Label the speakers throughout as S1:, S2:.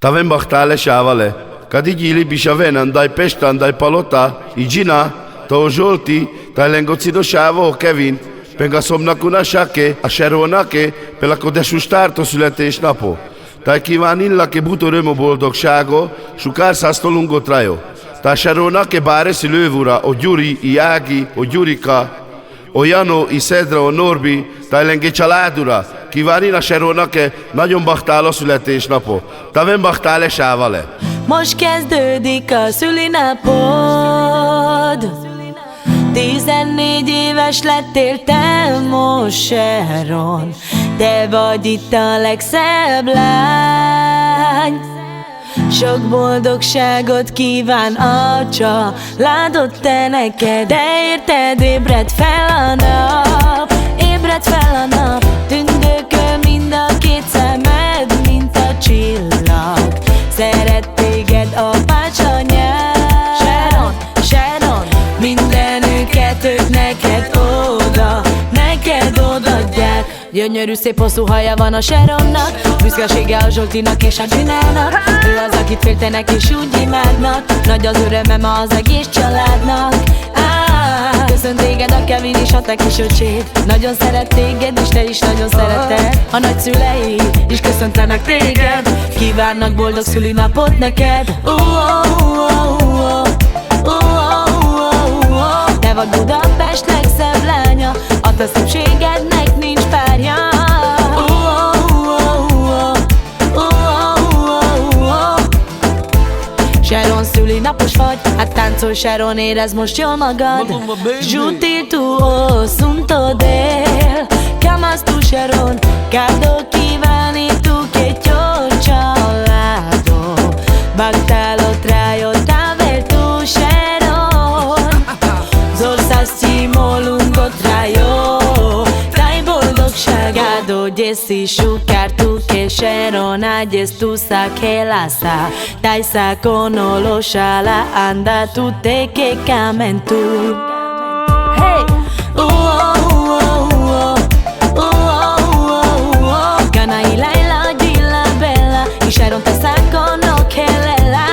S1: Tavem bachtale shavale. Kadigili bishaven andai pesta andai palota. Igina, to jolti, ta lengocido shavo Kevin. Pengasomnak unasake, a Seronake, pelakodesu stárta születésnapó. Tai kívánillak buto öröm boldogságo, sukár szásztolungot rájó. Tai Seronake báresi lővura, o Gyuri, i Ági, o Gyurika, o Jano, i Szedra, o Norbi, tai lengi családura. Kívánina Seronake, nagyon bachtál a születésnapó. Tavem bachtál sávale.
S2: Most kezdődik a szülinapod. 14 éves lettél te most, Sharon. Te vagy itt a legszebb lány. Sok boldogságot kíván a családod te neked. De érted, ébred fel a nap, ébred fel a nap. Tündököl mind a két szemed, mint a csillag. Szeret téged apács anyád. Sharon, Sharon, mindenüket ők neked odaadják. Gyönyörű szép hosszú haja van a Sharonnak, büszkesége a Zsoltinak és a Ginának. Ő az, akit féltenek és úgy imádnak, nagy az örömem az egész családnak. Köszönt téged a Kevin és a te kis öcséd. Nagyon szeret téged és te is nagyon szereted. A nagyszüleid is köszöntenek téged, kívánnak boldog szülinapot neked. Te vagy Budapest legszebb lánya, a te szépségednek nincs párja. Sharon, szülinapos vagy, hát táncolj Sharon, érezd most jól magad. Jutil tu asunto del Camas tu Sharon, Cardo kívánni tu che jó családo. Bagtál ott rájöttál vel tu Sharon. Zorszás címolunk ott rájó. Daj boldogságádó, gyeszi sukár tu che Sharon. Agyes tu sa che la sa. Dai sa conolosha la anda tu te che camen tu. Hey! Canai Laila, Gilla Bella, y Sharon te sa cono che lela.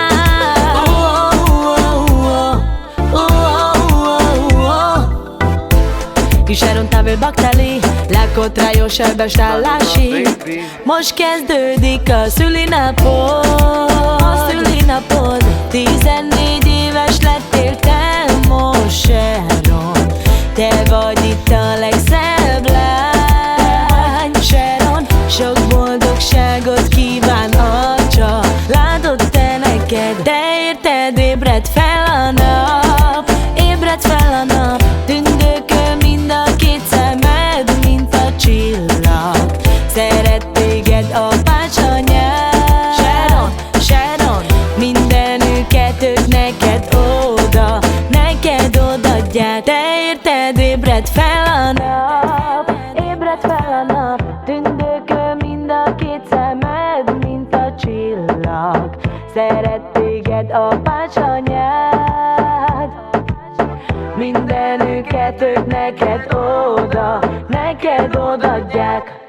S2: Y Sharon tavel baktali, lakott rájós sebes állási. Most kezdődik a szülinapod. 14 éves lettél te most, Sharon. Te vagy itt a legszebb lány. Sharon, sok boldogságot kíván a családod te neked. De érted, ébred fel a nap, ébred fel a nap. Tündököl mind a két szemed, mint a csillag. Szeret téged apács anyád. Sharon, Sharon, mindenüket ők neked odaadják. Te érted, ébred fel a nap, ébred fel a nap. Tündököl mind a két szemed, mint a csillag. Szeret téged apács anyád. Mindenüket ők neked odaadják.